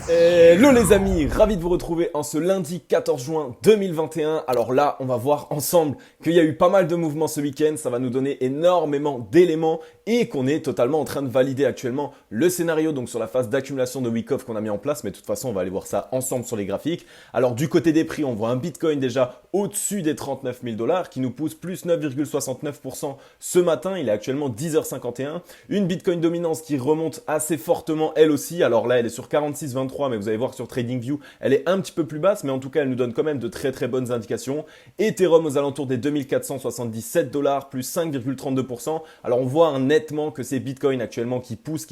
Hello les amis, ravi de vous retrouver en ce lundi 14 juin 2021. Alors là, on va voir ensemble qu'il y a eu pas mal de mouvements ce week-end, ça va nous donner énormément d'éléments et qu'on est totalement en train de valider actuellement le scénario donc sur la phase d'accumulation de week-off qu'on a mis en place, mais de toute façon on va aller voir ça ensemble sur les graphiques. Alors du côté des prix, on voit un Bitcoin déjà au-dessus des 39 000 $ qui nous pousse plus 9,69% ce matin, il est actuellement 10h51. Une Bitcoin dominance qui remonte assez fortement elle aussi, alors là elle est sur 46,23 mais vous allez voir sur TradingView, elle est un petit peu plus basse, mais en tout cas, elle nous donne quand même de très très bonnes indications. Ethereum aux alentours des 2477 $, plus 5,32%. Alors on voit nettement que c'est Bitcoin actuellement qui pousse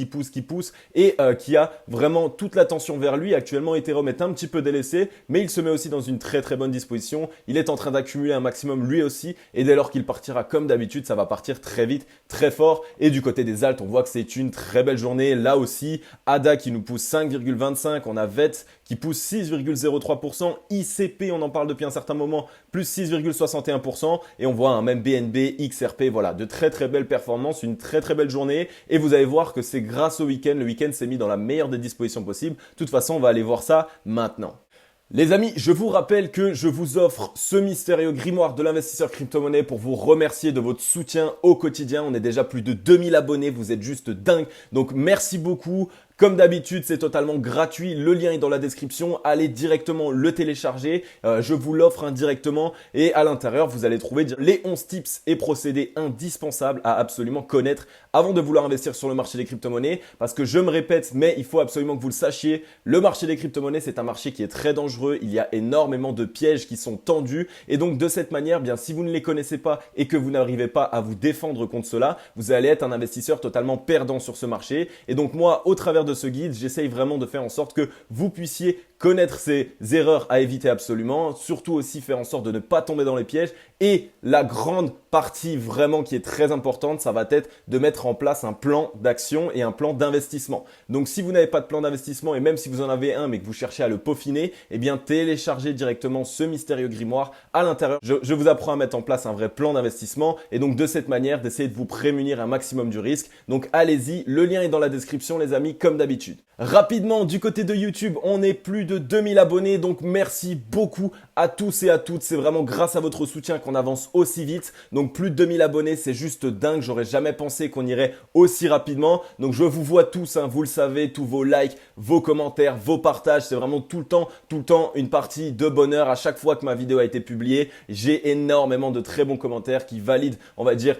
et qui a vraiment toute l'attention vers lui. Actuellement, Ethereum est un petit peu délaissé, mais il se met aussi dans une très très bonne disposition. Il est en train d'accumuler un maximum lui aussi, et dès lors qu'il partira comme d'habitude, ça va partir très vite, très fort. Et du côté des alts, on voit que c'est une très belle journée. Là aussi, ADA qui nous pousse 5,25%. On a VET qui pousse 6,03%, ICP, on en parle depuis un certain moment, plus 6,61%, et on voit un même BNB, XRP, voilà, de très très belles performances, une très très belle journée, et vous allez voir que c'est grâce au week-end, le week-end s'est mis dans la meilleure des dispositions possibles. De toute façon, on va aller voir ça maintenant. Les amis, je vous rappelle que je vous offre ce mystérieux grimoire de l'investisseur crypto-monnaie pour vous remercier de votre soutien au quotidien. On est déjà plus de 2000 abonnés, vous êtes juste dingue. Donc merci beaucoup. Comme d'habitude, c'est totalement gratuit. Le lien est dans la description. Allez directement le télécharger. Je vous l'offre indirectement. Et à l'intérieur, vous allez trouver les 11 tips et procédés indispensables à absolument connaître avant de vouloir investir sur le marché des crypto-monnaies. Parce que je me répète, mais il faut absolument que vous le sachiez. Le marché des crypto-monnaies, c'est un marché qui est très dangereux. Il y a énormément de pièges qui sont tendus. Et donc, de cette manière, bien, si vous ne les connaissez pas et que vous n'arrivez pas à vous défendre contre cela, vous allez être un investisseur totalement perdant sur ce marché. Et donc, moi, au travers de ce guide, j'essaye vraiment de faire en sorte que vous puissiez connaître ces erreurs à éviter absolument, surtout aussi faire en sorte de ne pas tomber dans les pièges. Et la grande partie vraiment qui est très importante, ça va être de mettre en place un plan d'action et un plan d'investissement. Donc si vous n'avez pas de plan d'investissement et même si vous en avez un mais que vous cherchez à le peaufiner, eh bien téléchargez directement ce mystérieux grimoire. À l'intérieur, je vous apprends à mettre en place un vrai plan d'investissement et donc de cette manière d'essayer de vous prémunir un maximum du risque. Donc allez-y, le lien est dans la description les amis comme d'habitude. Rapidement, du côté de YouTube, on est plus de 2000 abonnés, donc merci beaucoup à tous et à toutes. C'est vraiment grâce à votre soutien qu'on avance aussi vite. Donc plus de 2000 abonnés, c'est juste dingue. J'aurais jamais pensé qu'on irait aussi rapidement. Donc je vous vois tous, hein, vous le savez, tous vos likes, vos commentaires, vos partages. C'est vraiment tout le temps une partie de bonheur. À chaque fois que ma vidéo a été publiée, j'ai énormément de très bons commentaires qui valident, on va dire,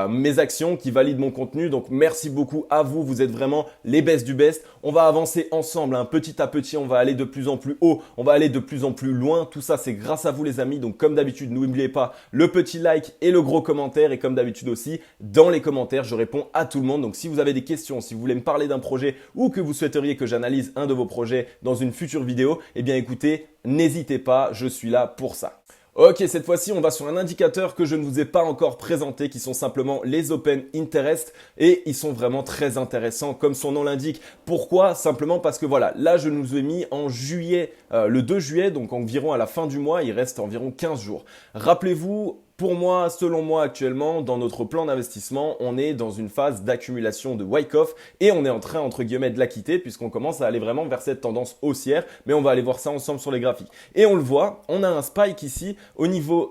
mes actions, qui valident mon contenu. Donc merci beaucoup à vous. Vous êtes vraiment les best du best. On va avancer ensemble, hein, petit à petit, on va aller de plus en plus haut, on va aller de plus en plus loin. Tout ça, c'est grâce à vous les amis. Donc comme d'habitude, n'oubliez pas le petit like et le gros commentaire. Et comme d'habitude aussi, dans les commentaires, je réponds à tout le monde. Donc si vous avez des questions, si vous voulez me parler d'un projet ou que vous souhaiteriez que j'analyse un de vos projets dans une future vidéo, eh bien écoutez, n'hésitez pas, je suis là pour ça. Ok, cette fois-ci, on va sur un indicateur que je ne vous ai pas encore présenté, qui sont simplement les Open Interest, et ils sont vraiment très intéressants, comme son nom l'indique. Pourquoi? Simplement parce que voilà, là, je nous ai mis en juillet, le 2 juillet, donc environ à la fin du mois, il reste environ 15 jours. Rappelez-vous, pour moi, selon moi actuellement, dans notre plan d'investissement, on est dans une phase d'accumulation de Wyckoff et on est en train, entre guillemets, de la quitter puisqu'on commence à aller vraiment vers cette tendance haussière. Mais on va aller voir ça ensemble sur les graphiques. Et on le voit, on a un spike ici au niveau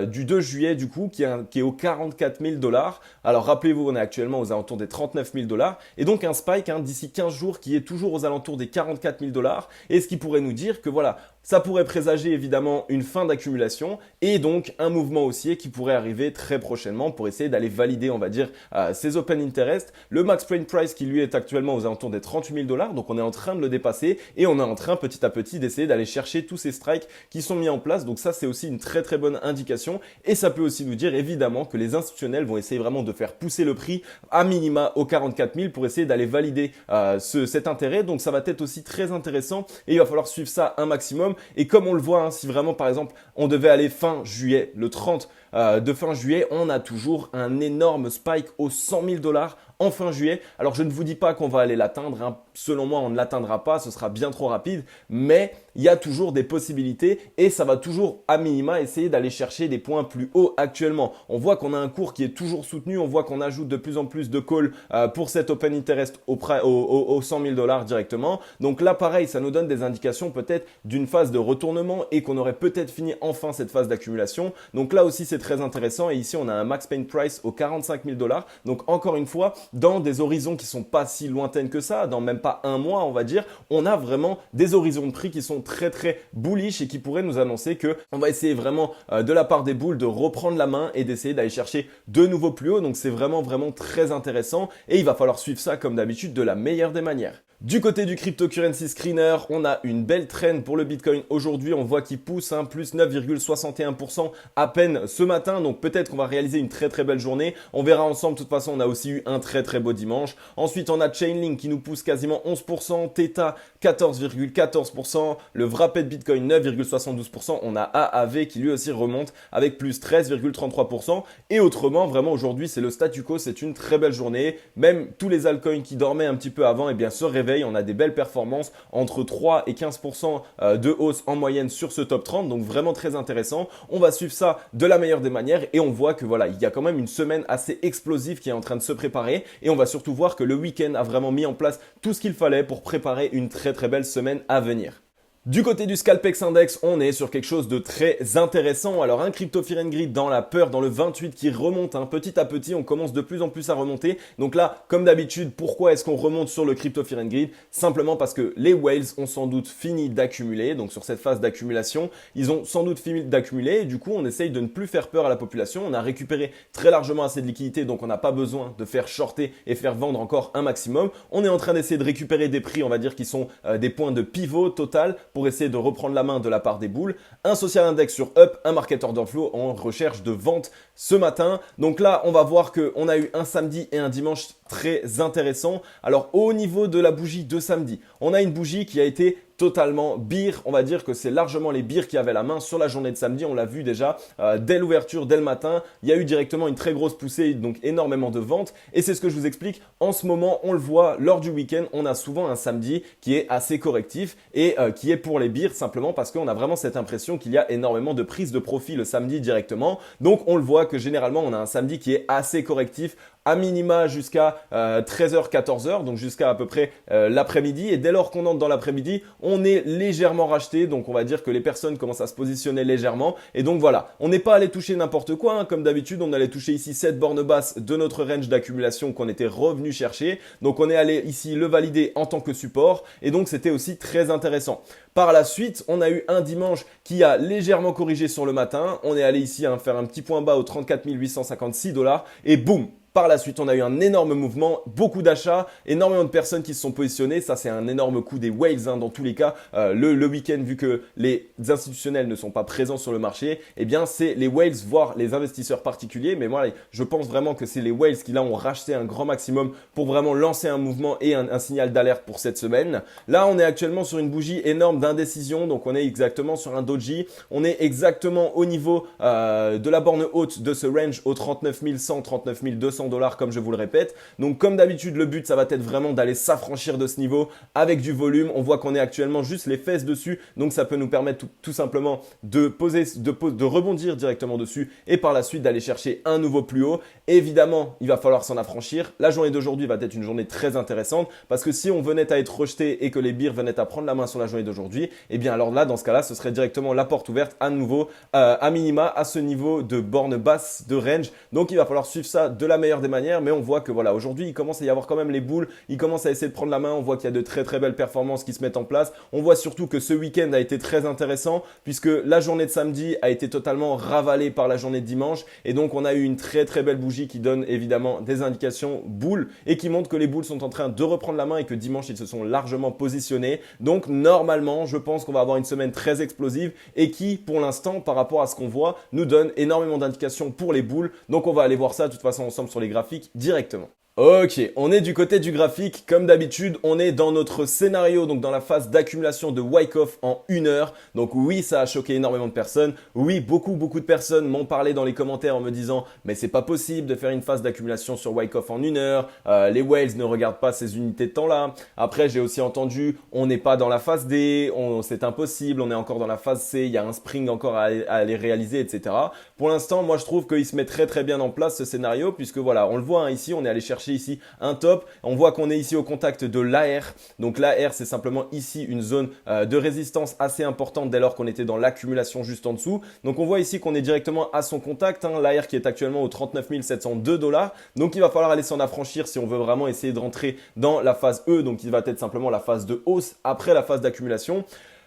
du 2 juillet du coup qui est aux 44 000 $. Alors rappelez-vous, on est actuellement aux alentours des 39 000 $. Et donc un spike d'ici 15 jours qui est toujours aux alentours des 44 000 $. Et ce qui pourrait nous dire que voilà, ça pourrait présager évidemment une fin d'accumulation et donc un mouvement haussier qui pourrait arriver très prochainement pour essayer d'aller valider, on va dire, ces open interest. Le max print price qui lui est actuellement aux alentours des 38 000 $, donc on est en train de le dépasser et on est en train petit à petit d'essayer d'aller chercher tous ces strikes qui sont mis en place. Donc ça, c'est aussi une très très bonne indication et ça peut aussi nous dire évidemment que les institutionnels vont essayer vraiment de faire pousser le prix à minima aux 44 000 pour essayer d'aller valider cet intérêt. Donc ça va être aussi très intéressant et il va falloir suivre ça un maximum. Et comme on le voit, si vraiment par exemple on devait aller fin juillet, le 30 de fin juillet, on a toujours un énorme spike aux 100 000 dollars en fin juillet. Alors je ne vous dis pas qu'on va aller l'atteindre, hein. Selon moi on ne l'atteindra pas, ce sera bien trop rapide, mais il y a toujours des possibilités et ça va toujours à minima essayer d'aller chercher des points plus hauts actuellement. On voit qu'on a un cours qui est toujours soutenu, on voit qu'on ajoute de plus en plus de calls pour cet open interest aux 100 000 dollars directement. Donc là pareil, ça nous donne des indications peut-être d'une phase de retournement et qu'on aurait peut-être fini enfin cette phase d'accumulation. Donc là aussi c'est très intéressant et ici on a un max pain price aux 45 000 dollars. Donc encore une fois, dans des horizons qui sont pas si lointaines que ça, dans même pas un mois on va dire, on a vraiment des horizons de prix qui sont très très bullish et qui pourraient nous annoncer que on va essayer vraiment de la part des bulls de reprendre la main et d'essayer d'aller chercher de nouveaux plus hauts. Donc c'est vraiment très intéressant et il va falloir suivre ça comme d'habitude de la meilleure des manières. Du côté du cryptocurrency screener, on a une belle trend pour le Bitcoin aujourd'hui. On voit qu'il pousse, plus 9,61% à peine ce matin. Donc peut-être qu'on va réaliser une très très belle journée. On verra ensemble. De toute façon, on a aussi eu un très très beau dimanche. Ensuite, on a Chainlink qui nous pousse quasiment 11%, Theta 14,14%, le Wrapped Bitcoin 9,72%. On a AAV qui lui aussi remonte avec plus 13,33%. Et autrement, vraiment aujourd'hui, c'est le statu quo. C'est une très belle journée. Même tous les altcoins qui dormaient un petit peu avant, se réveillent. On a des belles performances entre 3 et 15% de hausse en moyenne sur ce top 30. Donc vraiment très intéressant. On va suivre ça de la meilleure des manières et on voit que voilà, il y a quand même une semaine assez explosive qui est en train de se préparer et on va surtout voir que le week-end a vraiment mis en place tout ce qu'il fallait pour préparer une très très belle semaine à venir. Du côté du Scalpex Index, on est sur quelque chose de très intéressant. Alors un Crypto Fear and Greed dans la peur, dans le 28 qui remonte petit à petit, on commence de plus en plus à remonter. Donc là, comme d'habitude, pourquoi est-ce qu'on remonte sur le Crypto Fear and Greed? Simplement parce que les whales ont sans doute fini d'accumuler. Donc sur cette phase d'accumulation, ils ont sans doute fini d'accumuler et du coup, on essaye de ne plus faire peur à la population. On a récupéré très largement assez de liquidités, donc on n'a pas besoin de faire shorter et faire vendre encore un maximum. On est en train d'essayer de récupérer des prix, on va dire, qui sont des points de pivot total pour essayer de reprendre la main de la part des bulls. Un social index sur up, un market order flow en recherche de vente ce matin. Donc là, on va voir qu'on a eu un samedi et un dimanche très intéressants. Alors au niveau de la bougie de samedi, on a une bougie qui a été totalement bear. On va dire que c'est largement les bears qui avaient la main sur la journée de samedi. On l'a vu déjà dès l'ouverture, dès le matin. Il y a eu directement une très grosse poussée, donc énormément de ventes. Et c'est ce que je vous explique. En ce moment, on le voit lors du week-end, on a souvent un samedi qui est assez correctif et qui est pour les bears simplement parce qu'on a vraiment cette impression qu'il y a énormément de prise de profit le samedi directement. Donc on le voit que généralement, on a un samedi qui est assez correctif à minima jusqu'à 13h, 14h, donc jusqu'à à peu près l'après-midi. Et dès lors qu'on entre dans l'après-midi, on est légèrement racheté. Donc on va dire que les personnes commencent à se positionner légèrement. Et donc voilà, on n'est pas allé toucher n'importe quoi. Hein. Comme d'habitude, on allait toucher ici cette borne basse de notre range d'accumulation qu'on était revenu chercher. Donc on est allé ici le valider en tant que support. Et donc c'était aussi très intéressant. Par la suite, on a eu un dimanche qui a légèrement corrigé sur le matin. On est allé ici faire un petit point bas aux 34 856 $. Et boum! Par la suite, on a eu un énorme mouvement, beaucoup d'achats, énormément de personnes qui se sont positionnées. Ça, c'est un énorme coup des whales dans tous les cas. Le week-end, vu que les institutionnels ne sont pas présents sur le marché, eh bien, c'est les whales, voire les investisseurs particuliers. Mais moi, je pense vraiment que c'est les whales qui, là, ont racheté un grand maximum pour vraiment lancer un mouvement et un signal d'alerte pour cette semaine. Là, on est actuellement sur une bougie énorme d'indécision. Donc, on est exactement sur un doji. On est exactement au niveau de la borne haute de ce range aux 39 100, 39 200 $, comme je vous le répète. Donc comme d'habitude, le but ça va être vraiment d'aller s'affranchir de ce niveau avec du volume. On voit qu'on est actuellement juste les fesses dessus, donc ça peut nous permettre tout simplement de rebondir directement dessus et par la suite d'aller chercher un nouveau plus haut. Évidemment, il va falloir s'en affranchir. La journée d'aujourd'hui va être une journée très intéressante parce que si on venait à être rejeté et que les bears venaient à prendre la main sur la journée d'aujourd'hui, eh bien alors là, dans ce cas-là, ce serait directement la porte ouverte à nouveau à minima à ce niveau de borne basse de range. Donc il va falloir suivre ça de la meilleure des manières, mais on voit que voilà, aujourd'hui il commence à y avoir quand même les boules, ils commencent à essayer de prendre la main. On voit qu'il y a de très très belles performances qui se mettent en place. On voit surtout que ce week-end a été très intéressant puisque la journée de samedi a été totalement ravalée par la journée de dimanche et donc on a eu une très très belle bougie qui donne évidemment des indications boules et qui montre que les boules sont en train de reprendre la main et que dimanche ils se sont largement positionnés. Donc normalement, je pense qu'on va avoir une semaine très explosive et qui pour l'instant par rapport à ce qu'on voit nous donne énormément d'indications pour les boules. Donc on va aller voir ça de toute façon ensemble sur les graphiques directement. Ok, on est du côté du graphique, comme d'habitude, on est dans notre scénario, donc dans la phase d'accumulation de Wyckoff en 1 heure. Donc oui, ça a choqué énormément de personnes. Oui, beaucoup de personnes m'ont parlé dans les commentaires en me disant mais c'est pas possible de faire une phase d'accumulation sur Wyckoff en 1 heure, les whales ne regardent pas ces unités de temps-là. Après, j'ai aussi entendu on n'est pas dans la phase D, c'est impossible, on est encore dans la phase C, il y a un spring encore à aller réaliser, etc. Pour l'instant, moi je trouve qu'il se met très bien en place ce scénario, puisque voilà, on le voit hein, ici, on est allé chercher ici un top. On voit qu'on est ici au contact de l'AR. Donc l'AR, c'est simplement ici une zone de résistance assez importante dès lors qu'on était dans l'accumulation juste en dessous. Donc on voit ici qu'on est directement à son contact. Hein, l'AR qui est actuellement aux 39 702 $. Donc il va falloir aller s'en affranchir si on veut vraiment essayer de rentrer dans la phase E. Donc il va être simplement la phase de hausse après la phase d'accumulation.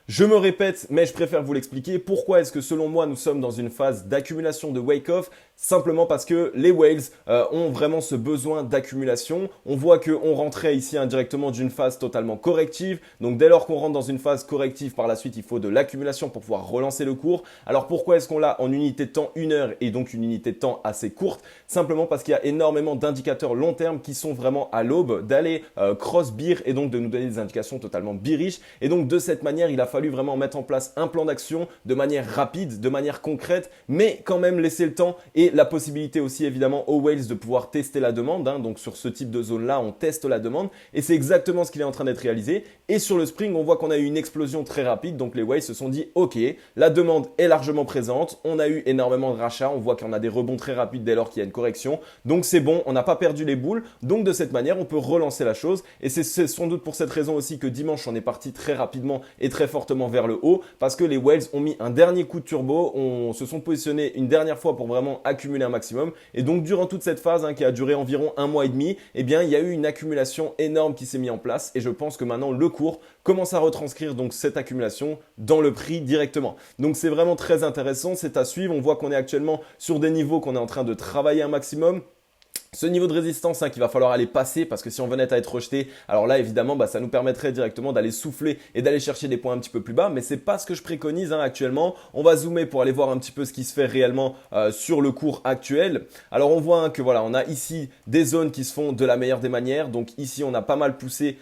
Je me répète, mais je préfère vous l'expliquer. Pourquoi est-ce que selon moi, nous sommes dans une phase d'accumulation de Wyckoff? Simplement parce que les whales ont vraiment ce besoin d'accumulation. On voit qu'on rentrait ici indirectement d'une phase totalement corrective. Donc dès lors qu'on rentre dans une phase corrective, par la suite, il faut de l'accumulation pour pouvoir relancer le cours. Alors pourquoi est-ce qu'on l'a en unité de temps 1 heure et donc une unité de temps assez courte? Simplement parce qu'il y a énormément d'indicateurs long terme qui sont vraiment à l'aube d'aller cross bear et donc de nous donner des indications totalement bearish. Et donc de cette manière, il a fallu vraiment mettre en place un plan d'action de manière rapide, de manière concrète, mais quand même laisser le temps et la possibilité aussi évidemment aux whales de pouvoir tester la demande. Hein. Donc sur ce type de zone-là, on teste la demande et c'est exactement ce qu'il est en train d'être réalisé. Et sur le spring, on voit qu'on a eu une explosion très rapide. Donc les whales se sont dit, ok, la demande est largement présente. On a eu énormément de rachats. On voit qu'on a des rebonds très rapides dès lors qu'il y a une correction. Donc c'est bon, on n'a pas perdu les boules. Donc de cette manière, on peut relancer la chose. Et c'est sans doute pour cette raison aussi que dimanche, on est parti très rapidement et très fortement vers le haut parce que les whales ont mis un dernier coup de turbo, se sont positionnés une dernière fois pour vraiment accumuler un maximum et donc durant toute cette phase qui a duré environ 1 mois et demi, eh bien il y a eu une accumulation énorme qui s'est mise en place et je pense que maintenant le cours commence à retranscrire donc cette accumulation dans le prix directement. Donc c'est vraiment très intéressant, c'est à suivre, on voit qu'on est actuellement sur des niveaux qu'on est en train de travailler un maximum. Ce niveau de résistance qu'il va falloir aller passer parce que si on venait à être rejeté, alors là évidemment ça nous permettrait directement d'aller souffler et d'aller chercher des points un petit peu plus bas, mais c'est pas ce que je préconise actuellement. On va zoomer pour aller voir un petit peu ce qui se fait réellement sur le cours actuel. Alors on voit que voilà, on a ici des zones qui se font de la meilleure des manières. Donc ici on a pas mal poussé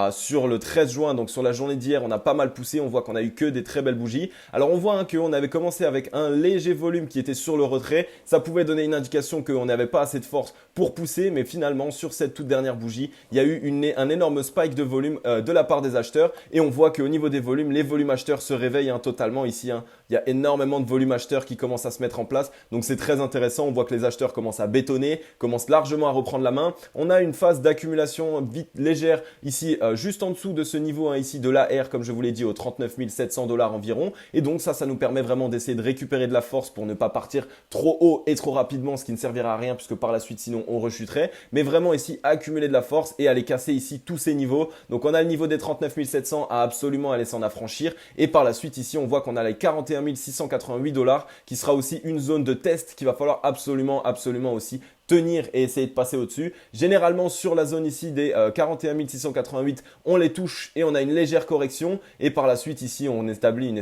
sur le 13 juin, donc sur la journée d'hier, on a pas mal poussé. On voit qu'on a eu que des très belles bougies. Alors on voit qu'on avait commencé avec un léger volume qui était sur le retrait. Ça pouvait donner une indication qu'on n'avait pas assez de force pour pousser, mais finalement sur cette toute dernière bougie, il y a eu un énorme spike de volume de la part des acheteurs et on voit qu'au niveau des volumes, les volumes acheteurs se réveillent totalement ici. Il y a énormément de volumes acheteurs qui commencent à se mettre en place, donc c'est très intéressant. On voit que les acheteurs commencent à bétonner, commencent largement à reprendre la main. On a une phase d'accumulation vite légère ici, juste en dessous de ce niveau ici de l'AR, comme je vous l'ai dit, aux 39 700 $ environ, et donc ça nous permet vraiment d'essayer de récupérer de la force pour ne pas partir trop haut et trop rapidement, ce qui ne servira à rien puisque par la suite sinon on rechuterait, mais vraiment ici accumuler de la force et aller casser ici tous ces niveaux. Donc on a le niveau des 39 700 à absolument aller s'en affranchir et par la suite ici on voit qu'on a les 41 688 $ qui sera aussi une zone de test qu'il va falloir absolument aussi tenir et essayer de passer au-dessus. Généralement sur la zone ici des 41 688, on les touche et on a une légère correction et par la suite ici on établit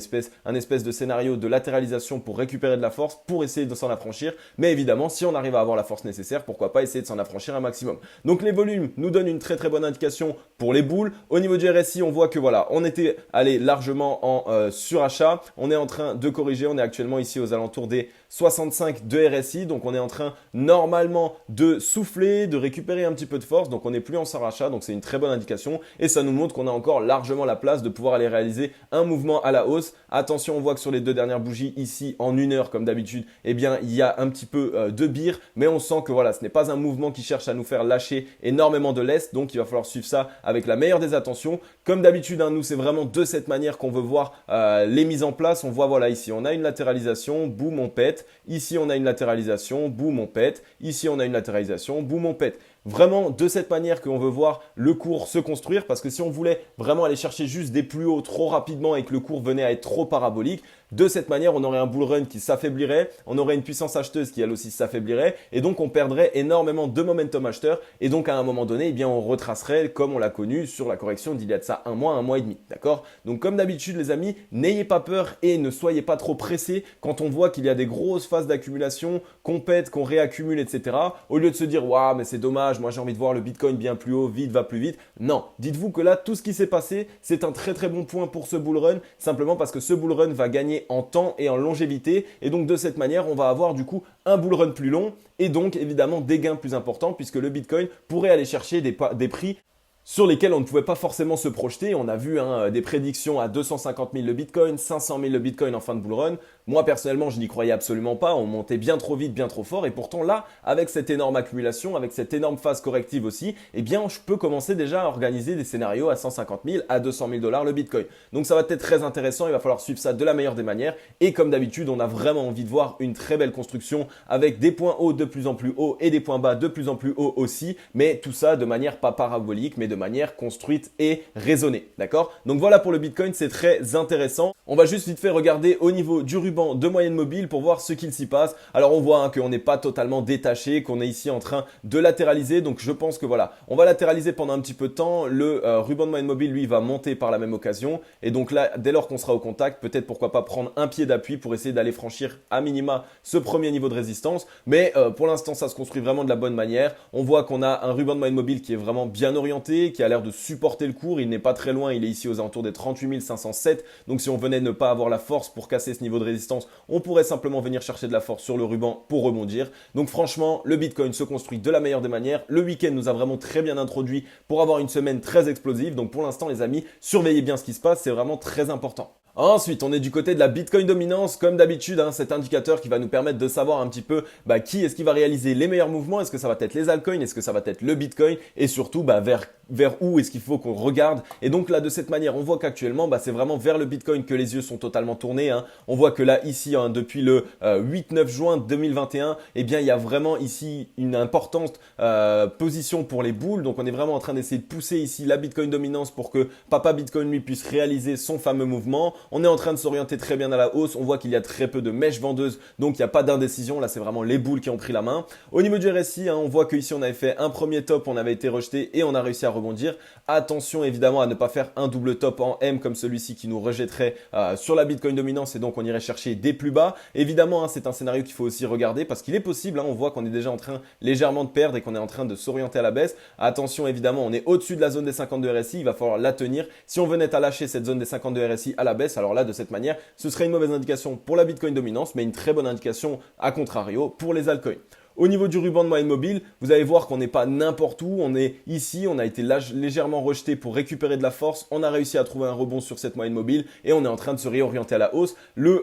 un espèce de scénario de latéralisation pour récupérer de la force pour essayer de s'en affranchir, mais évidemment si on arrive à avoir la force nécessaire, pourquoi pas essayer de s'en affranchir un maximum. Donc les volumes nous donnent une très bonne indication pour les boules. Au niveau du RSI, on voit que voilà, on était allé largement en surachat, on est en train de corriger, on est actuellement ici aux alentours des 65 de RSI, donc on est en train normalement de souffler, de récupérer un petit peu de force, donc on n'est plus en surachat, donc c'est une très bonne indication et ça nous montre qu'on a encore largement la place de pouvoir aller réaliser un mouvement à la hausse. Attention, on voit que sur les deux dernières bougies ici en 1 heure comme d'habitude, eh bien il y a un petit peu de bear, mais on sent que voilà, ce n'est pas un mouvement qui cherche à nous faire lâcher énormément de lest, donc il va falloir suivre ça avec la meilleure des attentions. Comme d'habitude, nous c'est vraiment de cette manière qu'on veut voir les mises en place. On voit voilà ici, on a une latéralisation, boum, on pète. Ici, on a une latéralisation, boum, on pète. Ici, on a une latéralisation, boum, on pète. Vraiment de cette manière qu'on veut voir le cours se construire parce que si on voulait vraiment aller chercher juste des plus hauts trop rapidement et que le cours venait à être trop parabolique, de cette manière, on aurait un bull run qui s'affaiblirait, on aurait une puissance acheteuse qui elle aussi s'affaiblirait et donc on perdrait énormément de momentum acheteur et donc à un moment donné, eh bien on retracerait comme on l'a connu sur la correction d'il y a de ça un mois et demi, d'accord? Donc comme d'habitude les amis, n'ayez pas peur et ne soyez pas trop pressés quand on voit qu'il y a des grosses phases d'accumulation, qu'on pète, qu'on réaccumule, etc. Au lieu de se dire « Waouh, mais c'est dommage, dommage, moi j'ai envie de voir le Bitcoin bien plus haut, vite va plus vite. Non, dites-vous que là, tout ce qui s'est passé, c'est un très très bon point pour ce bull run, simplement parce que ce bull run va gagner en temps et en longévité. Et donc de cette manière, on va avoir du coup un bull run plus long et donc évidemment des gains plus importants puisque le Bitcoin pourrait aller chercher des prix sur lesquels on ne pouvait pas forcément se projeter. On a vu des prédictions à 250 000 le Bitcoin, 500 000 le Bitcoin en fin de bull run. Moi, personnellement, je n'y croyais absolument pas. On montait bien trop vite, bien trop fort. Et pourtant, là, avec cette énorme accumulation, avec cette énorme phase corrective aussi, eh bien, je peux commencer déjà à organiser des scénarios à 150 000, à 200 000 $ le Bitcoin. Donc, ça va être très intéressant. Il va falloir suivre ça de la meilleure des manières. Et comme d'habitude, on a vraiment envie de voir une très belle construction avec des points hauts de plus en plus hauts et des points bas de plus en plus hauts aussi. Mais tout ça de manière pas parabolique, mais de manière construite et raisonnée, d'accord? Donc voilà pour le Bitcoin, c'est très intéressant. On va juste vite fait regarder au niveau du ruban de moyenne mobile pour voir ce qu'il s'y passe. Alors on voit qu'on n'est pas totalement détaché, qu'on est ici en train de latéraliser. Donc je pense que voilà, on va latéraliser pendant un petit peu de temps. Le ruban de moyenne mobile, lui, va monter par la même occasion. Et donc là, dès lors qu'on sera au contact, peut-être pourquoi pas prendre un pied d'appui pour essayer d'aller franchir à minima ce premier niveau de résistance. Mais pour l'instant, ça se construit vraiment de la bonne manière. On voit qu'on a un ruban de moyenne mobile qui est vraiment bien orienté, qui a l'air de supporter le cours. Il n'est pas très loin, il est ici aux alentours des 38 507. Donc si on venait ne pas avoir la force pour casser ce niveau de résistance, on pourrait simplement venir chercher de la force sur le ruban pour rebondir. Donc franchement, le Bitcoin se construit de la meilleure des manières. Le week-end nous a vraiment très bien introduit pour avoir une semaine très explosive. Donc pour l'instant, les amis, surveillez bien ce qui se passe, c'est vraiment très important. Ensuite, on est du côté de la Bitcoin dominance, comme d'habitude, cet indicateur qui va nous permettre de savoir un petit peu qui est-ce qui va réaliser les meilleurs mouvements. Est-ce que ça va être les altcoins, est-ce que ça va être le Bitcoin et surtout vers où est-ce qu'il faut qu'on regarde. Et donc là, de cette manière, on voit qu'actuellement, c'est vraiment vers le Bitcoin que les yeux sont totalement tournés. On voit que là, ici, depuis le 8-9 juin 2021, eh bien, il y a vraiment ici une importante position pour les bulls. Donc on est vraiment en train d'essayer de pousser ici la Bitcoin dominance pour que Papa Bitcoin lui puisse réaliser son fameux mouvement. On est en train de s'orienter très bien à la hausse. On voit qu'il y a très peu de mèches vendeuses, donc il n'y a pas d'indécision. Là, c'est vraiment les bulls qui ont pris la main. Au niveau du RSI, on voit qu'ici, on avait fait un premier top, on avait été rejeté et on a réussi à rebondir. Attention évidemment à ne pas faire un double top en M comme celui-ci qui nous rejetterait sur la Bitcoin dominance et donc on irait chercher des plus bas. Évidemment, c'est un scénario qu'il faut aussi regarder parce qu'il est possible, on voit qu'on est déjà en train légèrement de perdre et qu'on est en train de s'orienter à la baisse. Attention évidemment, on est au-dessus de la zone des 52 RSI, il va falloir la tenir. Si on venait à lâcher cette zone des 52 RSI à la baisse, alors là, de cette manière, ce serait une mauvaise indication pour la Bitcoin dominance, mais une très bonne indication à contrario pour les altcoins. Au niveau du ruban de moyenne mobile, vous allez voir qu'on n'est pas n'importe où. On est ici, on a été légèrement rejeté pour récupérer de la force. On a réussi à trouver un rebond sur cette moyenne mobile et on est en train de se réorienter à la hausse. Le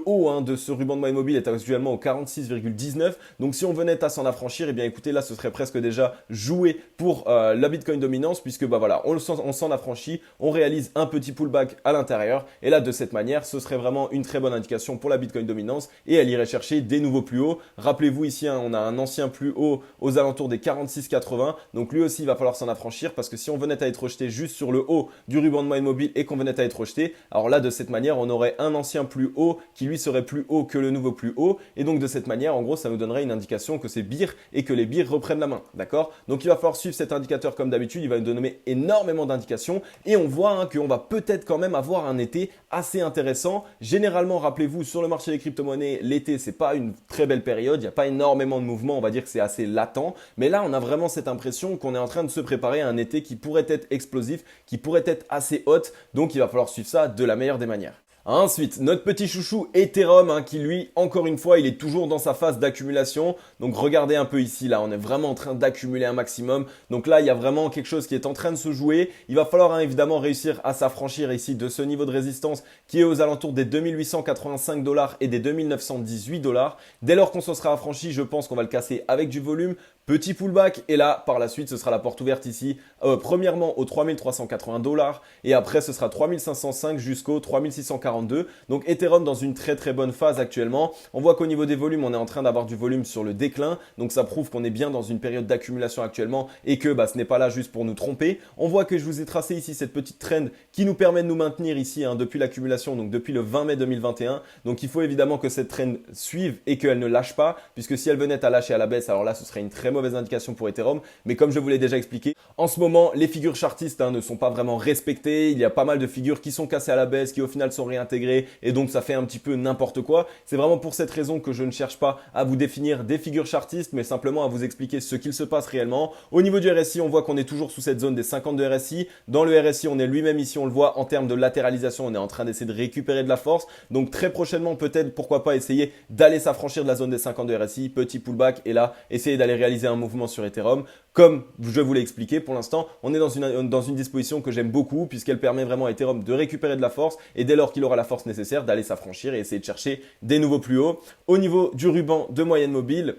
haut de ce ruban de moyenne mobile est actuellement au 46,19. Donc si on venait à s'en affranchir, eh bien écoutez, là ce serait presque déjà joué pour la Bitcoin dominance puisque voilà, on s'en affranchit, on réalise un petit pullback à l'intérieur et là de cette manière, ce serait vraiment une très bonne indication pour la Bitcoin dominance et elle irait chercher des nouveaux plus hauts. Rappelez-vous ici, on a un ancien plus haut aux alentours des 46,80. Donc lui aussi, il va falloir s'en affranchir parce que si on venait à être rejeté juste sur le haut du ruban de moyenne mobile et qu'on venait à être rejeté, alors là, de cette manière, on aurait un ancien plus haut qui lui serait plus haut que le nouveau plus haut. Et donc de cette manière, en gros, ça nous donnerait une indication que c'est bear et que les bears reprennent la main. D'accord? Donc il va falloir suivre cet indicateur comme d'habitude. Il va nous donner énormément d'indications et on voit qu'on va peut-être quand même avoir un été assez intéressant. Généralement, rappelez-vous, sur le marché des crypto-monnaies, l'été, c'est pas une très belle période. Il n'y a pas énormément de mouvement, on va dire que c'est assez latent. Mais là, on a vraiment cette impression qu'on est en train de se préparer à un été qui pourrait être explosif, qui pourrait être assez hot. Donc, il va falloir suivre ça de la meilleure des manières. Ensuite, notre petit chouchou Ethereum qui lui, encore une fois, il est toujours dans sa phase d'accumulation. Donc regardez un peu ici, là, on est vraiment en train d'accumuler un maximum. Donc là, il y a vraiment quelque chose qui est en train de se jouer. Il va falloir évidemment réussir à s'affranchir ici de ce niveau de résistance qui est aux alentours des 2885 $ et des 2918 $. Dès lors qu'on se sera affranchi, je pense qu'on va le casser avec du volume. Petit pullback et là, par la suite, ce sera la porte ouverte ici. Premièrement aux 3380 $ et après, ce sera 3505 jusqu'aux 3642. Donc Ethereum dans une très très bonne phase actuellement. On voit qu'au niveau des volumes, on est en train d'avoir du volume sur le déclin. Donc ça prouve qu'on est bien dans une période d'accumulation actuellement et que ce n'est pas là juste pour nous tromper. On voit que je vous ai tracé ici cette petite trend qui nous permet de nous maintenir ici depuis l'accumulation, donc depuis le 20 mai 2021. Donc il faut évidemment que cette trend suive et qu'elle ne lâche pas puisque si elle venait à lâcher à la baisse, alors là, ce serait une très très mauvaise indication pour Ethereum. Mais comme je vous l'ai déjà expliqué, en ce moment, les figures chartistes ne sont pas vraiment respectées. Il y a pas mal de figures qui sont cassées à la baisse, qui au final sont réintégrées et donc ça fait un petit peu n'importe quoi. C'est vraiment pour cette raison que je ne cherche pas à vous définir des figures chartistes, mais simplement à vous expliquer ce qu'il se passe réellement. Au niveau du RSI, on voit qu'on est toujours sous cette zone des 50 de RSI. Dans le RSI, on est lui-même ici, on le voit en termes de latéralisation, on est en train d'essayer de récupérer de la force. Donc très prochainement, peut-être, pourquoi pas essayer d'aller s'affranchir de la zone des 50 de RSI, petit pullback et là, essayer d'aller réaliser un mouvement sur Ethereum. Comme je vous l'ai expliqué, pour l'instant, on est dans une disposition que j'aime beaucoup puisqu'elle permet vraiment à Ethereum de récupérer de la force et dès lors qu'il aura la force nécessaire d'aller s'affranchir et essayer de chercher des nouveaux plus hauts. Au niveau du ruban de moyenne mobile,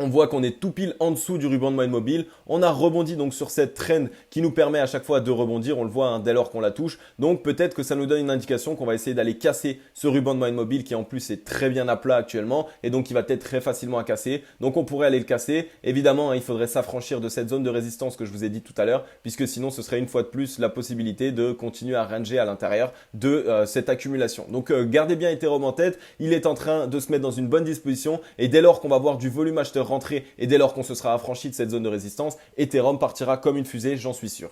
on voit qu'on est tout pile en dessous du ruban de moyenne mobile. On a rebondi donc sur cette trend qui nous permet à chaque fois de rebondir. On le voit dès lors qu'on la touche. Donc peut-être que ça nous donne une indication qu'on va essayer d'aller casser ce ruban de moyenne mobile qui en plus est très bien à plat actuellement et donc il va être très facilement à casser. Donc on pourrait aller le casser. Évidemment, il faudrait s'affranchir de cette zone de résistance que je vous ai dit tout à l'heure puisque sinon ce serait une fois de plus la possibilité de continuer à ranger à l'intérieur de cette accumulation. Donc gardez bien Ethereum en tête. Il est en train de se mettre dans une bonne disposition et dès lors qu'on va voir du volume acheteur rentrer et dès lors qu'on se sera affranchi de cette zone de résistance, Ethereum partira comme une fusée, j'en suis sûr.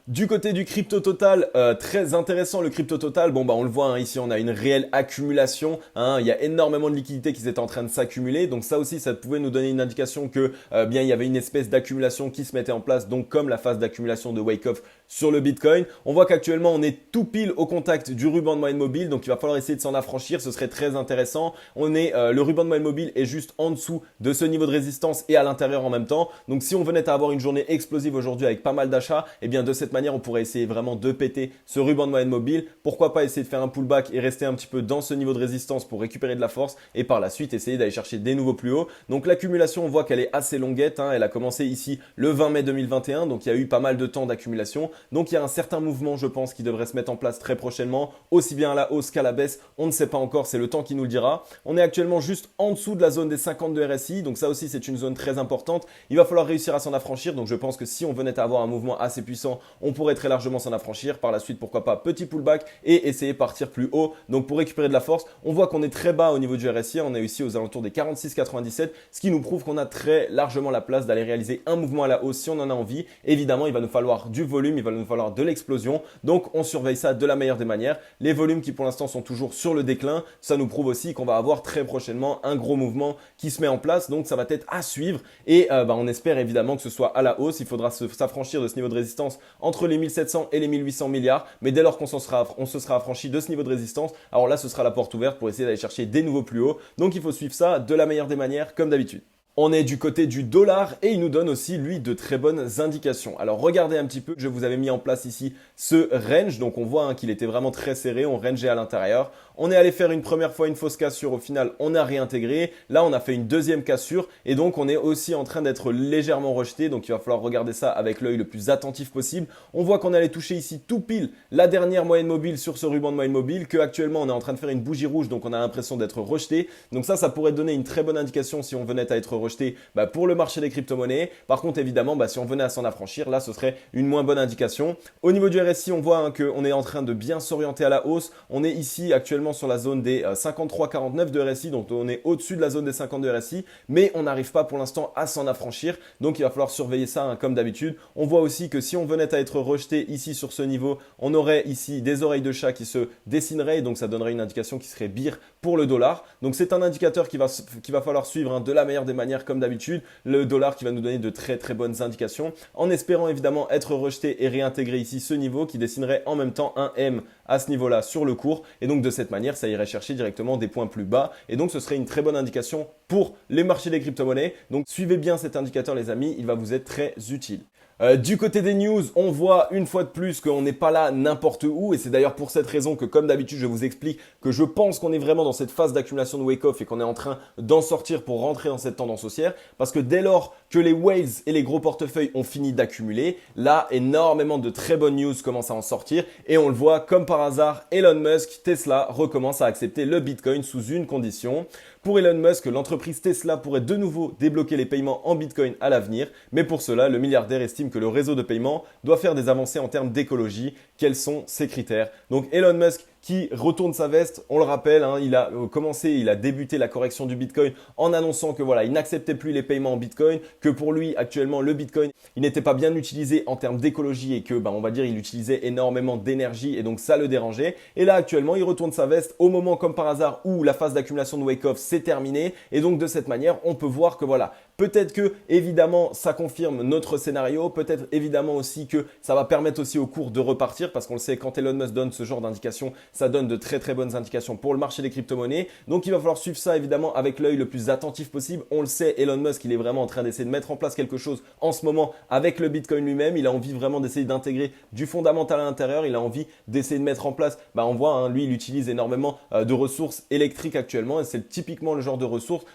Du côté du crypto total, très intéressant le crypto total. Bon on le voit ici, on a une réelle accumulation. Il y a énormément de liquidités qui étaient en train de s'accumuler. Donc ça aussi, ça pouvait nous donner une indication que bien il y avait une espèce d'accumulation qui se mettait en place. Donc comme la phase d'accumulation de Wyckoff sur le Bitcoin. On voit qu'actuellement on est tout pile au contact du ruban de moyenne mobile. Donc il va falloir essayer de s'en affranchir. Ce serait très intéressant. Le ruban de moyenne mobile est juste en dessous de ce niveau de résistance et à l'intérieur en même temps. Donc si on venait à avoir une journée explosive aujourd'hui avec pas mal d'achats, et bien de cette manière, on pourrait essayer vraiment de péter ce ruban de moyenne mobile. Pourquoi pas essayer de faire un pullback et rester un petit peu dans ce niveau de résistance pour récupérer de la force et par la suite essayer d'aller chercher des nouveaux plus hauts. Donc l'accumulation, on voit qu'elle est assez longuette. Elle a commencé ici le 20 mai 2021. Donc il y a eu pas mal de temps d'accumulation. Donc il y a un certain mouvement, je pense, qui devrait se mettre en place très prochainement, aussi bien à la hausse qu'à la baisse. On ne sait pas encore, c'est le temps qui nous le dira. On est actuellement juste en dessous de la zone des 50 de RSI. Donc ça aussi, c'est une zone très importante. Il va falloir réussir à s'en affranchir. Donc je pense que si on venait à avoir un mouvement assez puissant, on pourrait très largement s'en affranchir. Par la suite, pourquoi pas petit pullback et essayer de partir plus haut. Donc pour récupérer de la force, on voit qu'on est très bas au niveau du RSI. On est ici aux alentours des 46,97, ce qui nous prouve qu'on a très largement la place d'aller réaliser un mouvement à la hausse si on en a envie. Évidemment, il va nous falloir du volume, il va nous falloir de l'explosion. Donc on surveille ça de la meilleure des manières. Les volumes qui pour l'instant sont toujours sur le déclin, ça nous prouve aussi qu'on va avoir très prochainement un gros mouvement qui se met en place. Donc ça va être à suivre et on espère évidemment que ce soit à la hausse. Il faudra s'affranchir de ce niveau de résistance entre les 1700 et les 1800 milliards. Mais dès lors qu'on se sera affranchi de ce niveau de résistance, alors là ce sera la porte ouverte pour essayer d'aller chercher des nouveaux plus hauts. Donc il faut suivre ça de la meilleure des manières comme d'habitude. On est du côté du dollar et il nous donne aussi, lui, de très bonnes indications. Alors, regardez un petit peu, je vous avais mis en place ici ce range. Donc, on voit qu'il était vraiment très serré, on rangeait à l'intérieur. On est allé faire une première fois une fausse cassure, au final, on a réintégré. Là, on a fait une deuxième cassure et donc, on est aussi en train d'être légèrement rejeté. Donc, il va falloir regarder ça avec l'œil le plus attentif possible. On voit qu'on allait toucher ici tout pile la dernière moyenne mobile sur ce ruban de moyenne mobile, qu'actuellement, on est en train de faire une bougie rouge, donc on a l'impression d'être rejeté. Donc ça pourrait donner une très bonne indication si on venait à être rejeté pour le marché des crypto-monnaies. Par contre, évidemment, si on venait à s'en affranchir, là, ce serait une moins bonne indication. Au niveau du RSI, on voit qu'on est en train de bien s'orienter à la hausse. On est ici actuellement sur la zone des 53,49 de RSI, donc on est au-dessus de la zone des 50 de RSI, mais on n'arrive pas pour l'instant à s'en affranchir. Donc, il va falloir surveiller ça comme d'habitude. On voit aussi que si on venait à être rejeté ici sur ce niveau, on aurait ici des oreilles de chat qui se dessineraient, donc ça donnerait une indication qui serait bear pour le dollar. Donc, c'est un indicateur qu'il va falloir suivre de la meilleure des manières comme d'habitude, le dollar qui va nous donner de très très bonnes indications en espérant évidemment être rejeté et réintégrer ici ce niveau qui dessinerait en même temps un M à ce niveau-là sur le cours et donc de cette manière ça irait chercher directement des points plus bas et donc ce serait une très bonne indication pour les marchés des crypto-monnaies. Donc suivez bien cet indicateur les amis, il va vous être très utile. Du côté des news, on voit une fois de plus qu'on n'est pas là n'importe où et c'est d'ailleurs pour cette raison que comme d'habitude je vous explique que je pense qu'on est vraiment dans cette phase d'accumulation de wake-off et qu'on est en train d'en sortir pour rentrer dans cette tendance haussière parce que dès lors que les whales et les gros portefeuilles ont fini d'accumuler, là énormément de très bonnes news commencent à en sortir et on le voit comme par hasard, Elon Musk, Tesla recommence à accepter le Bitcoin sous une condition. Pour Elon Musk, l'entreprise Tesla pourrait de nouveau débloquer les paiements en Bitcoin à l'avenir, mais pour cela, le milliardaire estime que le réseau de paiement doit faire des avancées en termes d'écologie. Quels sont ces critères? Donc Elon Musk qui retourne sa veste. On le rappelle, hein, il a débuté la correction du Bitcoin en annonçant que voilà, il n'acceptait plus les paiements en Bitcoin, que pour lui actuellement le Bitcoin, il n'était pas bien utilisé en termes d'écologie et que on va dire il utilisait énormément d'énergie et donc ça le dérangeait. Et là actuellement, il retourne sa veste au moment comme par hasard où la phase d'accumulation de Wyckoff s'est terminée et donc de cette manière, on peut voir que voilà, peut-être que évidemment ça confirme notre scénario, peut-être évidemment aussi que ça va permettre aussi au cours de repartir parce qu'on le sait, quand Elon Musk donne ce genre d'indications, ça donne de très très bonnes indications pour le marché des crypto-monnaies. Donc il va falloir suivre ça évidemment avec l'œil le plus attentif possible. On le sait, Elon Musk, il est vraiment en train d'essayer de mettre en place quelque chose en ce moment avec le Bitcoin lui-même. Il a envie vraiment d'essayer d'intégrer du fondamental à l'intérieur. Il a envie d'essayer de mettre en place, on voit, hein, lui il utilise énormément de ressources électriques actuellement et c'est typiquement le genre de ressources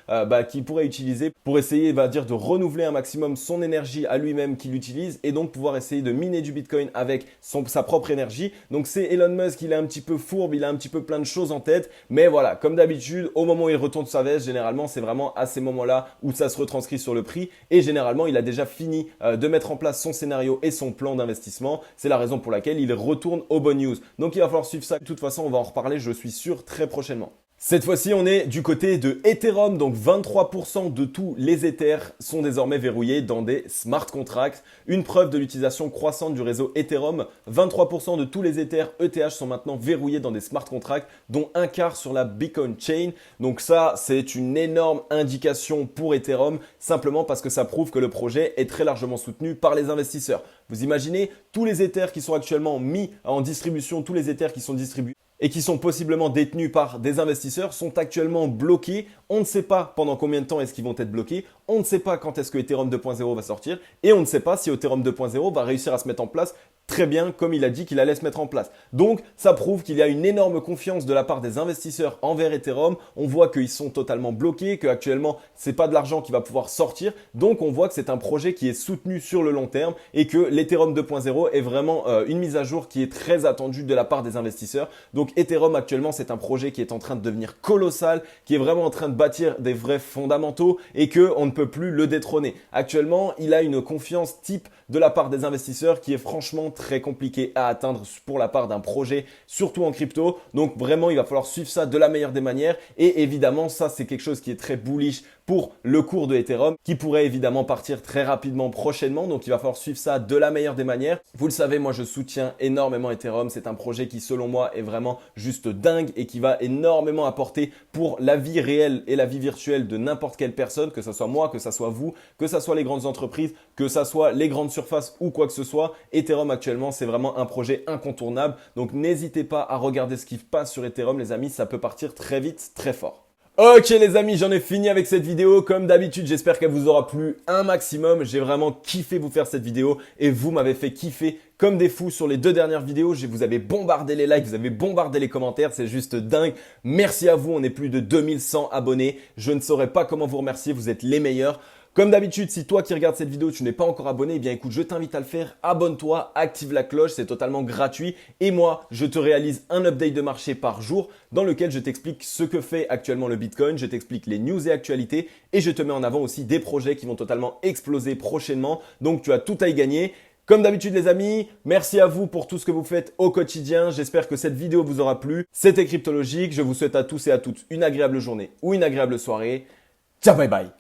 qu'il pourrait utiliser pour essayer de renouveler un maximum son énergie à lui-même qu'il utilise et donc pouvoir essayer de miner du Bitcoin avec sa propre énergie. Donc c'est Elon Musk, il est un petit peu fourbe, il a un petit peu plein de choses en tête, mais voilà, comme d'habitude, au moment où il retourne sa veste, généralement c'est vraiment à ces moments-là où ça se retranscrit sur le prix et généralement il a déjà fini de mettre en place son scénario et son plan d'investissement. C'est la raison pour laquelle il retourne aux bonnes news. Donc il va falloir suivre ça. De toute façon, on va en reparler, je suis sûr, très prochainement. Cette fois-ci, on est du côté de Ethereum, donc 23% de tous les Ethers sont désormais verrouillés dans des smart contracts. Une preuve de l'utilisation croissante du réseau Ethereum, 23% de tous les Ethers ETH sont maintenant verrouillés dans des smart contracts, dont un quart sur la Bitcoin Chain. Donc ça, c'est une énorme indication pour Ethereum, simplement parce que ça prouve que le projet est très largement soutenu par les investisseurs. Vous imaginez tous les Ethers qui sont actuellement mis en distribution, tous les Ethers qui sont distribués et qui sont possiblement détenus par des investisseurs sont actuellement bloqués. On ne sait pas pendant combien de temps est-ce qu'ils vont être bloqués. On ne sait pas quand est-ce que Ethereum 2.0 va sortir et on ne sait pas si Ethereum 2.0 va réussir à se mettre en place très bien comme il a dit qu'il allait se mettre en place. Donc ça prouve qu'il y a une énorme confiance de la part des investisseurs envers Ethereum. On voit qu'ils sont totalement bloqués, qu'actuellement c'est pas de l'argent qui va pouvoir sortir. Donc on voit que c'est un projet qui est soutenu sur le long terme et que l'Ethereum 2.0 est vraiment une mise à jour qui est très attendue de la part des investisseurs. Donc Ethereum actuellement c'est un projet qui est en train de devenir colossal, qui est vraiment en train de bâtir des vrais fondamentaux et que on ne peut plus le détrôner. Actuellement il a une confiance type de la part des investisseurs qui est franchement très compliqué à atteindre pour la part d'un projet, surtout en crypto. Donc vraiment, il va falloir suivre ça de la meilleure des manières. Et évidemment, ça, c'est quelque chose qui est très bullish pour le cours de Ethereum, qui pourrait évidemment partir très rapidement prochainement. Donc, il va falloir suivre ça de la meilleure des manières. Vous le savez, moi, je soutiens énormément Ethereum. C'est un projet qui, selon moi, est vraiment juste dingue et qui va énormément apporter pour la vie réelle et la vie virtuelle de n'importe quelle personne, que ce soit moi, que ce soit vous, que ce soit les grandes entreprises, que ce soit les grandes surfaces ou quoi que ce soit. Ethereum actuellement, c'est vraiment un projet incontournable. Donc, n'hésitez pas à regarder ce qui passe sur Ethereum, les amis. Ça peut partir très vite, très fort. Ok les amis, j'en ai fini avec cette vidéo. Comme d'habitude, j'espère qu'elle vous aura plu un maximum. J'ai vraiment kiffé vous faire cette vidéo et vous m'avez fait kiffer comme des fous sur les 2 dernières vidéos. Vous avez bombardé les likes, vous avez bombardé les commentaires. C'est juste dingue. Merci à vous. On est plus de 2100 abonnés. Je ne saurais pas comment vous remercier. Vous êtes les meilleurs. Comme d'habitude, si toi qui regardes cette vidéo, tu n'es pas encore abonné, eh bien écoute, je t'invite à le faire. Abonne-toi, active la cloche, c'est totalement gratuit. Et moi, je te réalise un update de marché par jour dans lequel je t'explique ce que fait actuellement le Bitcoin, je t'explique les news et actualités et je te mets en avant aussi des projets qui vont totalement exploser prochainement. Donc tu as tout à y gagner. Comme d'habitude les amis, merci à vous pour tout ce que vous faites au quotidien. J'espère que cette vidéo vous aura plu. C'était Cryptologique. Je vous souhaite à tous et à toutes une agréable journée ou une agréable soirée. Ciao, bye bye.